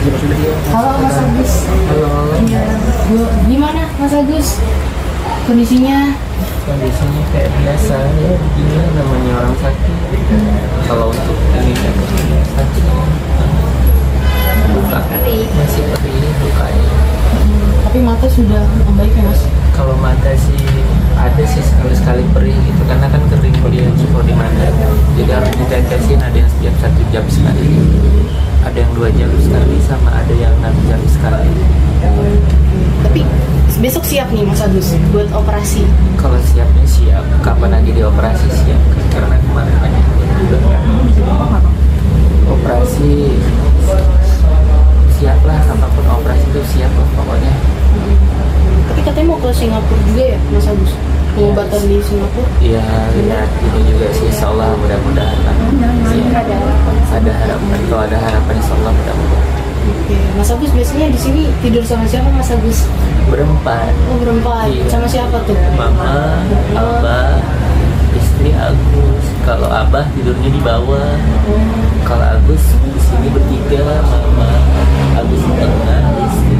Halo Mas Agus. Halo. Iya, gimana Mas Agus? Kondisinya? Kondisinya kayak biasa ya, begini namanya orang sakit. Kalau untuk ini sakit, luka masih perih lukanya. Tapi mata sudah membaik ya Mas? Kalau mata sih ada sih sekali-sekali perih gitu, karena kan kering dia kalau di mata. Jadi harus ditetesin, ada yang setiap 1 jam sekali, ada yang 2 jam sekali, sama ada yang 6 jam sekali. Tapi besok siap nih Mas Agus buat operasi? Kalau siapnya siap, kapan lagi dioperasi siap, karena kemarin banyak juga operasi. Siap lah, apapun operasi itu siap lah pokoknya. Tapi katanya mau ke Singapura juga ya Mas Agus? Pengobatan di Singapura? Iya, lihat ini juga sih, insya Allah mudah-mudahan lah. Ada harapan, kalau ada harapan insya Allah mudah-mudahan. Oke, Mas Agus biasanya di sini tidur sama siapa Mas Agus? Berempat. Oh berempat, Iya. sama siapa tuh? Mama, Abah, istri Agus. Kalau Abah tidurnya di bawah. Kalau Agus di sini bertiga, Mama, Agus di tengah, istri.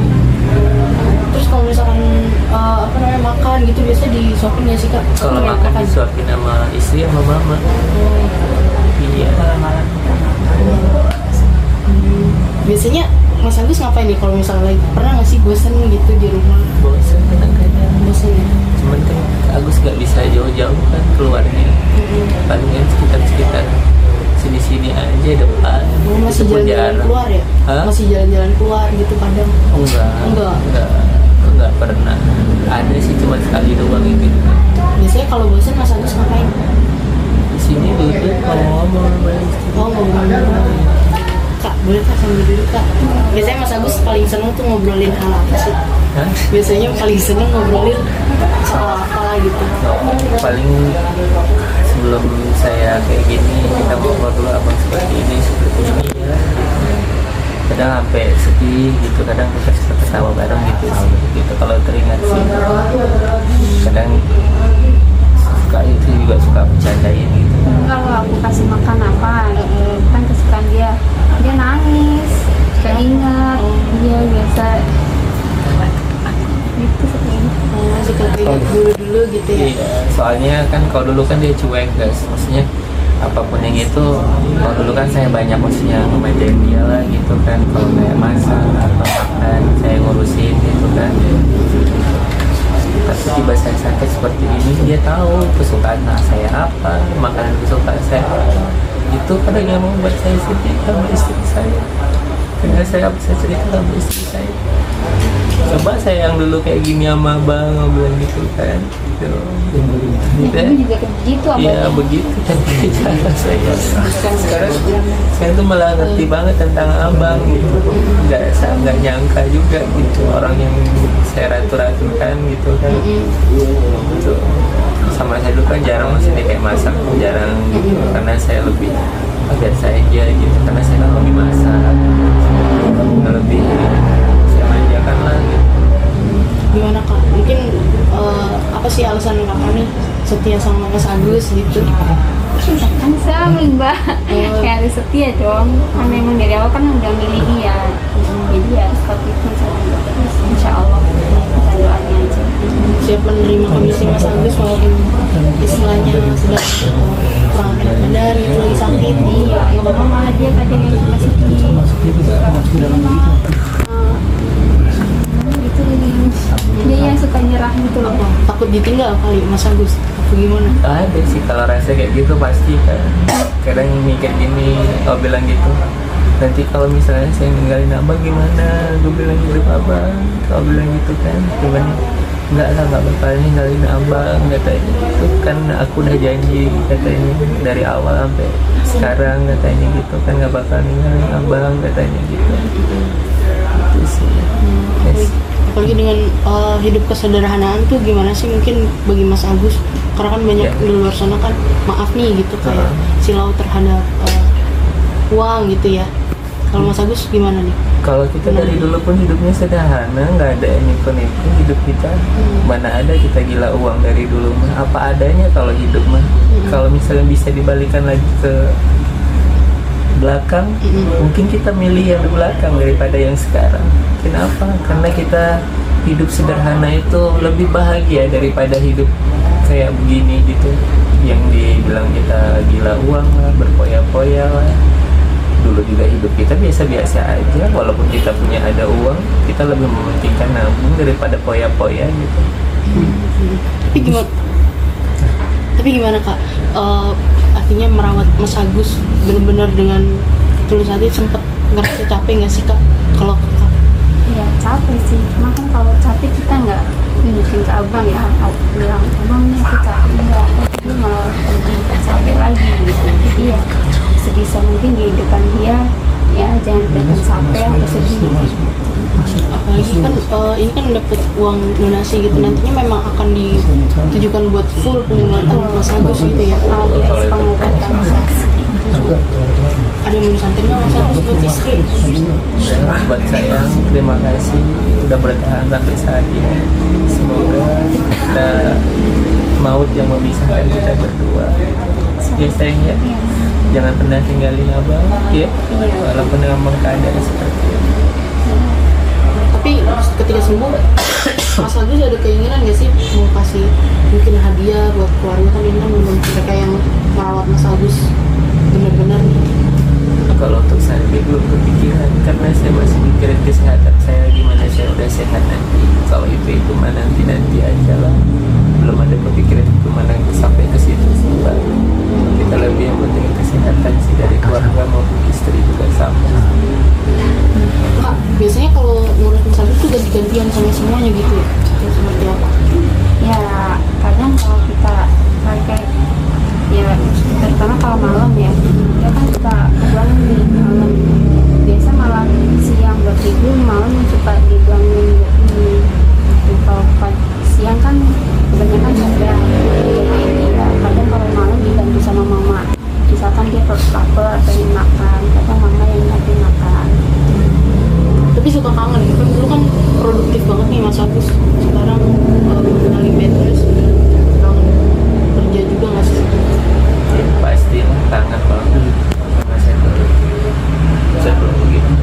Terus kalau misalkan makan gitu biasa disuapin ya sih Kak? Kalau Iya, makan disuapin sama istri sama Mama. Iya. Biasanya Mas Agus ngapain nih kalau misalnya lagi pernah nggak sih bosan gitu di rumah? Bosan kadang-kadang. Bosan ya? Cuman kan Agus gak bisa jauh-jauh kan keluarnya. Palingan sekitar sini-sini aja depan. Masih Itu pun jalan-jalan jarang. keluar ya? Hah? Masih jalan-jalan keluar gitu kadang? Enggak pernah. Ada sih cuma sekali doang itu. Biasanya kalau bosan Mas Agus ngapain? Di sini duduk ngomong sama istri. Oh ngobrol. Kak, boleh Kak sambil duduk Kak? Biasanya Mas Agus paling seneng tuh ngobrolin hal apa sih? Hah? Biasanya paling seneng ngobrolin soal apa gitu? Paling sebelum saya kayak gini kita ngobrol dulu abang seperti ini ya. Kadang sampai sedih gitu, kadang kita ketawa bareng gitu sih. Gitu kalau teringat sih. Kadang suka itu juga suka bercandain gitu. Kalau aku kasih makan apa, kan kesukaan dia nangis, keingat, dia biasa gitu seperti Suka kayak dulu gitu ya? Iya, soalnya kan kalau dulu kan dia cuek guys, maksudnya apapun yang itu, kalau dulu kan saya banyak maksudnya ngemanjain dia lah gitu kan, kalau kayak masak atau makan saya ngurusin gitu kan. Tapi tiba saya sakit seperti ini, dia tahu kesukaan saya apa, makanan kesukaan saya apa. Itu kadang yang membuat saya sedih sama istri saya. Karena saya bisa cerita sama istri saya. Coba saya yang dulu kayak gini sama abang, bilang gitu kan. Gitu. itu juga begitu Iya begitu kan cara saya. Sekarang tuh malah ngerti banget tentang abang gitu. Nggak nyangka juga gitu orang yang saya ratu-ratukan gitu kan. Gitu. Sama saya dulu kan jarang maksudnya kayak masak jarang gitu karena saya lebih biar saya aja gitu karena saya kan lebih masak lebih saya manjakan lah gitu. gimana Kak? Mungkin apa sih alasan Kakak nih setia sama Mas Agus gitu? Kan sama Mbak, kayak harus setia dong. Kan memang dari awal kan udah milih dia, jadi ya seperti itu terus. Insya Allah kita doanya aja. Siap menerima kondisi Mas Agus walaupun istilahnya sudah kurang benar gitu lagi sakit. Iya, nggak apa-apa malah dia kadang yang suka sedih. Gitu dia yang suka nyerah gitu loh. Takut ditinggal kali Mas Agus? Apa gimana? Ada sih kalau rasa kayak gitu pasti kan. Kadang mikir gini, kalau bilang gitu. Nanti kalau misalnya saya ninggalin abang gimana? Gue bilang gitu abang. Kalau bilang gitu kan, gimana? Enggak lah, nggak bakal ninggalin abang katanya. Itu kan aku udah janji katanya dari awal sampai sekarang katanya gitu kan nggak bakal ninggalin abang katanya gitu. Itu sih. Yes. Apalagi dengan hidup kesederhanaan tuh gimana sih mungkin bagi Mas Agus? Karena kan banyak di luar sana kan maaf nih gitu kayak silau terhadap uang gitu ya. Kalau Mas Agus gimana nih? Kalau kita dari dulu pun hidupnya sederhana, nggak ada nipu-nipu hidup kita. Mana ada kita gila uang dari dulu mah. Apa adanya kalau hidup mah. Kalau misalnya bisa dibalikan lagi ke belakang, mungkin kita milih yang di belakang daripada yang sekarang. Kenapa? Karena kita hidup sederhana itu lebih bahagia daripada hidup kayak begini gitu, yang dibilang kita gila uang lah, berpoya-poya lah. Dulu juga hidup kita biasa-biasa aja, walaupun kita punya ada uang, kita lebih mementingkan nabung daripada poya-poya gitu. Tapi gimana Kak? Artinya merawat Mas Agus benar-benar dengan tulus hati, sempet ngerasa capek nggak sih Kak? Kalau Kakak? Ya capek sih, cuma kan kalau capek kita nggak tunjukin ke abang ya, bilang abang nih aku capek, enggak, dia malah lebih capek lagi gitu. Jadi ya sebisa mungkin di depan dia ya jangan kelihatan capek atau sedih gitu. Apalagi kan ini kan dapat uang donasi gitu, nantinya memang akan ditujukan buat full pengobatan Mas Agus gitu ya. Pengobatan Ada yang mau disampaikan Mas Agus buat istri? Buat saya, terima kasih udah bertahan sampai saat ini. Semoga ada maut yang memisahkan kita berdua. Ya sayang ya, jangan pernah tinggalin abang ya, walaupun abang keadaan seperti ini. Tapi ketika sembuh, Mas Agus ada keinginan nggak sih mau kasih mungkin hadiah buat keluarga, kan ini kan belum mereka yang merawat Mas Agus benar-benar. Kalau untuk saya belum kepikiran, karena saya masih mikirin kesehatan saya, gimana saya udah sehat nanti. Kalau itu mah nanti aja lah, belum ada kepikiran itu mana sampai ke situ sih Pak. Kita lebih yang penting kesehatan sih dari keluarga maupun istri juga sama. Kak, biasanya kalau ngurus Mas Agus tuh ganti-gantian sama semuanya gitu ya? Atau seperti apa? Ya kadang kalau kita pakai ya terutama kalau malam ya kan suka kebangun di malam, biasa malam siang buat tidur, malam suka dibangun ini. Kalau siang kan kebanyakan kerja, ya kadang kalau malam dibantu sama mama, misalkan dia perut lapar atau ingin makan, kadang mama yang ngasih makan. Tapi suka kangen ya, kan dulu kan produktif banget nih Mas Agus, sekarang mengenali bed rest, kangen kerja juga nggak sih? Pasti lah, kangen banget sama saya dulu. Sebelum begitu,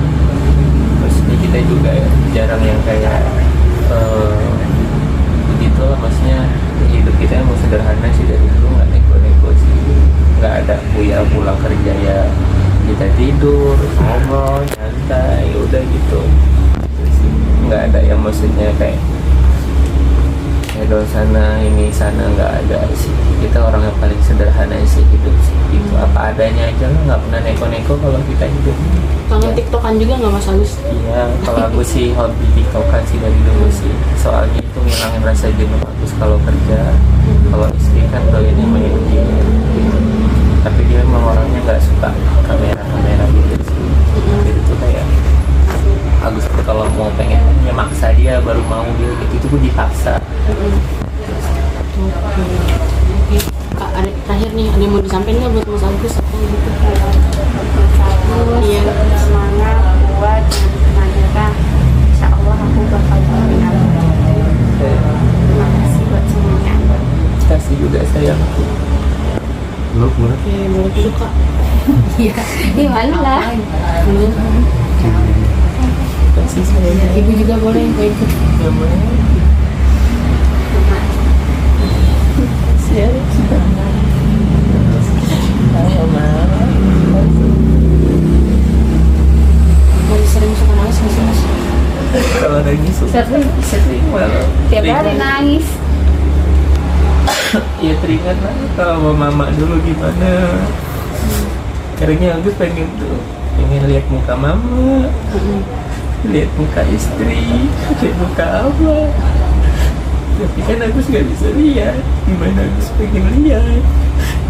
maksudnya kita juga jarang yang kayak begitulah, maksudnya hidup kita emang sederhana sih dari dulu, nggak neko-neko sih, nggak ada buya pulang kerja ya kita tidur, ngobrol, nyantai, udah gitu. Nggak ada yang maksudnya kayak hedon sana ini sana, nggak ada sih. Kita orang yang paling sederhana sih hidup sih. Itu apa adanya aja lah, nggak pernah neko-neko kalau kita hidup. Kangen Ya. TikTokan juga nggak Mas Agus? Iya, kalau aku sih hobi TikTokan sih dari dulu sih. Soalnya itu ngilangin rasa jenuh bagus kalau kerja. Kalau istri kan doyannya main game gitu. Tapi dia memang orangnya nggak suka kamera gitu sih. Jadi itu kayak Agus tuh kalau mau pengen maksa dia baru mau dia gitu, itu pun dipaksa. Oke. Kak, ada terakhir nih, ada yang mau disampaikan nggak buat Mas Agus? Apa gitu? Iya. Semangat, kuat, jangan pernah nyerah. Insya Allah aku bakal doain abang. Terima kasih buat semuanya. Kasih juga sayang. Oke, boleh dulu Kak. Iya, di mana lah? Dulu. Kasih sayang. Ibu juga boleh mau ikut. Masih sering suka nangis nggak sih Mas? Kalau nangis sering malah. Tiap hari nangis. Ya teringat lah kalau mama dulu gimana. Kadangnya Agus pengen lihat muka mama, lihat muka istri, lihat muka abah. Tapi kan Agus nggak bisa lihat. Gimana Agus pengen lihat?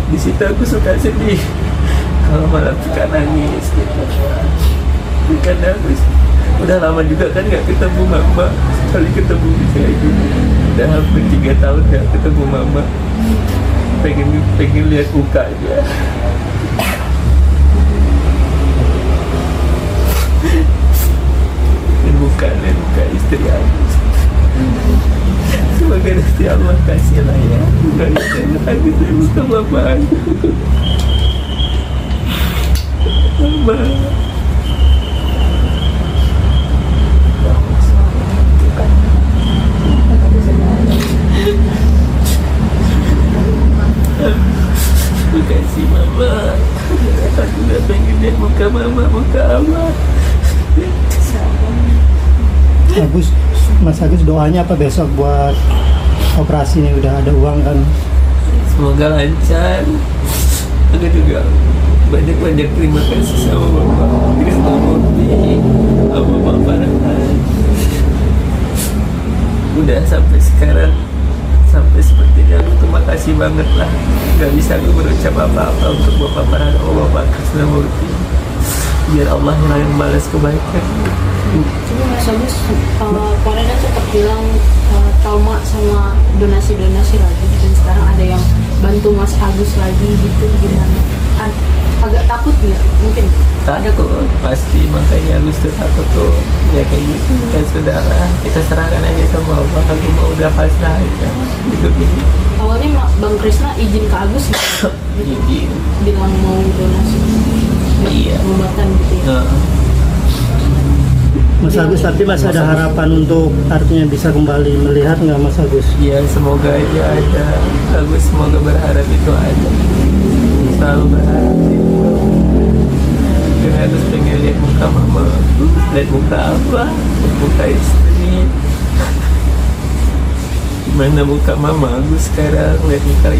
Di situ aku suka sedih. Kalau malam suka nangis gitu. Karena Agus udah lama juga kan nggak ketemu mama. Sekali ketemu bisa itu. Udah hampir 3 tahun nggak ketemu mama. Pengen lihat mukanya. Dan muka istri aku. Semoga nanti Allah kasih lah ya. Nggak bisa aku muka bapak aku. mama. Makasih mama. Aku gak pengen lihat muka mama, muka abah. Mas Agus doanya apa besok buat operasi nih, udah ada uang kan? Semoga lancar. Aku juga banyak terima kasih sama bapak Krisna Murti, sama bapak Rahman. Udah sampai sekarang, sampai seperti ini, aku terima kasih banget lah. Gak bisa aku berucap apa-apa untuk bapak Rahman sama bapak Krisna Murti. Biar Allah yang balas kebaikan. Cuma Mas Agus kemarin kan sempat bilang trauma sama donasi-donasi lagi, dan sekarang ada yang bantu Mas Agus lagi gitu, gimana? Agak takut nggak? Mungkin Ada kok, pasti. Makanya Agus tuh takut tuh. Ya kayak gitu kan, saudara. Kita serahkan aja sama Allah. Aku mau udah pasrah aja. Gitu. awalnya Bang Krisna izin ke Agus gitu, Izin. bilang mau donasi Iya. pengobatan gitu ya. Mas Agus, tapi masih ada harapan untuk artinya bisa kembali melihat nggak Mas Agus? Ya semoga aja ada. Agus semoga berharap itu ada. Selalu berharap itu. Karena Agus pengen lihat muka mama, lihat muka abah, muka istri. Gimana muka mama Agus sekarang, lihat muka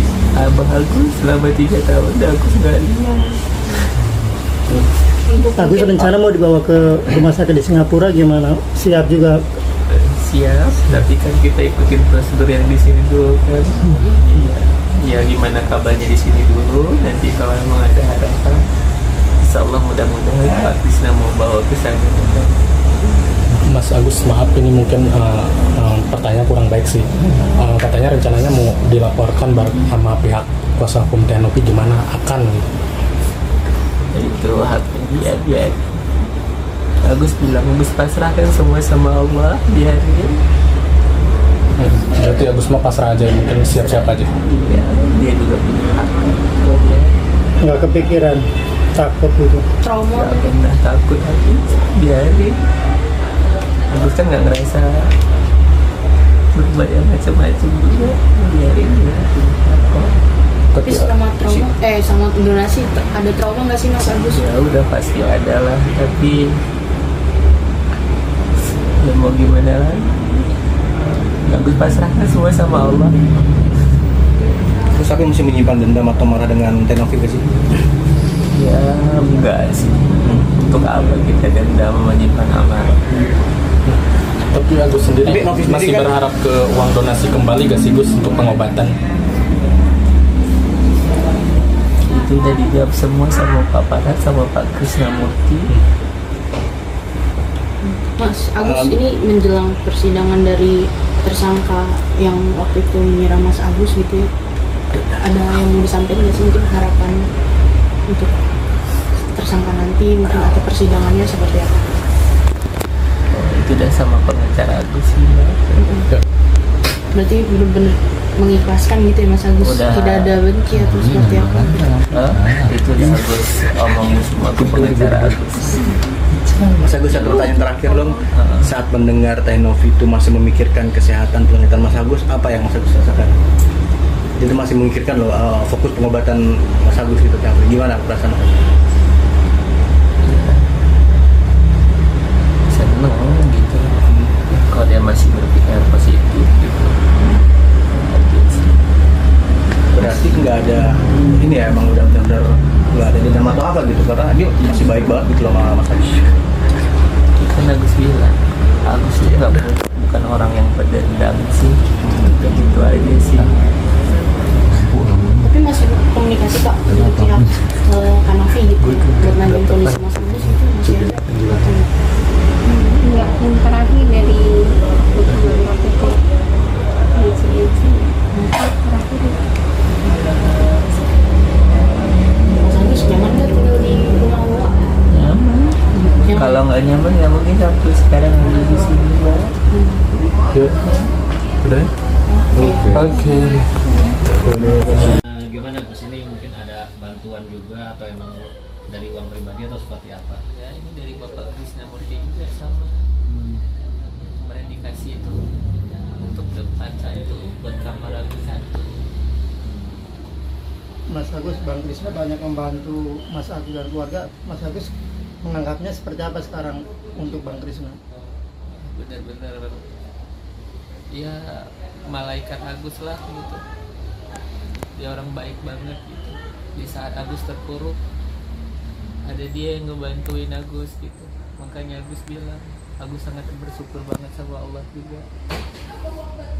abah Agus selama 3 tahun Agus nggak lihat. Agus rencana mau dibawa ke rumah sakit di Singapura, gimana? Siap juga? Siap, tapi kan kita ikutin prosedur yang di sini dulu kan. Iya. Ya gimana kabarnya di sini dulu, nanti kalau memang ada harapan, insya Allah mudah-mudahan Pak Krisna mau bawa ke sana. Mas Agus, maaf ini mungkin pertanyaan kurang baik sih. Katanya rencananya mau dilaporkan sama pihak kuasa hukum Teh Novi, gimana akan gitu? Itu haknya biar. Agus bilang, Agus pasrahkan semua sama Allah, biarin. Berarti Agus mau pasrah aja, mungkin siap-siap aja. Ya, dia juga punya hak. Nggak kepikiran, takut gitu? Trauma Gak pernah takut lagi, biarin. Agus kan nggak ngerasa berbuat yang macam-macam juga, biarin ya. tapi sama trauma sama donasi ada trauma nggak sih Mas Agus? Ya udah pasti ada lah, tapi ya mau gimana lagi. Agus pasrahkan semua sama Allah. Terus aku mesti menyimpan dendam atau marah dengan Teh Novi sih? Ya enggak sih. Untuk apa kita dendam menyimpan amarah? Tapi Agus sendiri Tapi Novi sendiri masih kan- berharap ke uang donasi kembali gak sih Gus untuk pengobatan? Itu udah dijawab semua sama Pak Parat sama Pak Krisna Murti. Mas Agus, ini menjelang persidangan dari tersangka yang waktu itu menyerang Mas Agus gitu ya, ada yang mau disampaikan nggak sih, mungkin harapan untuk tersangka nanti mungkin, atau persidangannya seperti apa? Itu udah sama pengacara Agus sih. Berarti benar-benar mengikhlaskan gitu ya Mas Agus, Udah. tidak ada benci atau seperti apa? Itu udah Agus omongin semua ke pengacara Agus. Mas Agus, satu pertanyaan terakhir dong. Saat mendengar Teh Novi itu masih memikirkan kesehatan penglihatan Mas Agus, apa yang Mas Agus rasakan? Itu masih memikirkan loh fokus pengobatan Mas Agus gitu kan? Gimana perasaan Mas Agus? Seneng gitu. Kalau dia masih berpikir positif gitu. Berarti nggak ada ini ya, emang udah benar-benar nggak ada dendam atau apa gitu, karena dia masih baik banget gitu loh sama Mas Agus. Kan Agus bilang, Agus itu bukan orang yang berdendam sih. Kayak gitu aja sih. Tapi masih komunikasi Pak dengan pihak Kanovi gitu buat nanyain kondisi Mas Agus itu masih ada? Enggak, yang terakhir dari waktu itu terakhir Mas Agus nyaman nggak tinggal di rumah Uwa? Nyaman. Nyaman. Kalau nggak nyaman ya mungkin waktu sekarang ada di sini Mbak. Ya, udah ya? Oke. Gimana Gus, ini mungkin ada bantuan juga atau emang dari uang pribadi atau seperti apa? Ya ini dari Bapak Krisnamurti juga sama. Kemarin dikasih itu untuk depan satu, buat kamar Agus satu. Mas Agus, Bang Krisna banyak membantu Mas Agus dan keluarga. Mas Agus menganggapnya seperti apa sekarang untuk Bang Krisna? Bener-bener ya malaikat Agus lah gitu. Dia orang baik banget gitu. Di saat Agus terpuruk, ada dia yang ngebantuin Agus gitu. Makanya Agus bilang, Agus sangat bersyukur banget sama Allah juga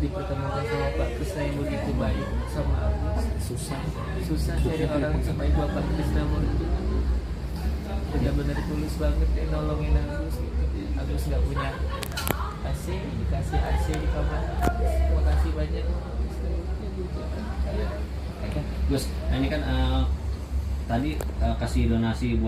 dipertemukan sama Pak Krisna yang begitu baik sama Agus. Susah cari orang sebaik Bapak Krisnamurti. Benar-benar tulus banget dia nolongin Agus gitu. Agus nggak punya AC, dikasih AC di kamar. Makasih banyak. Oke, Gus, nah ini kan tadi kasih donasi buat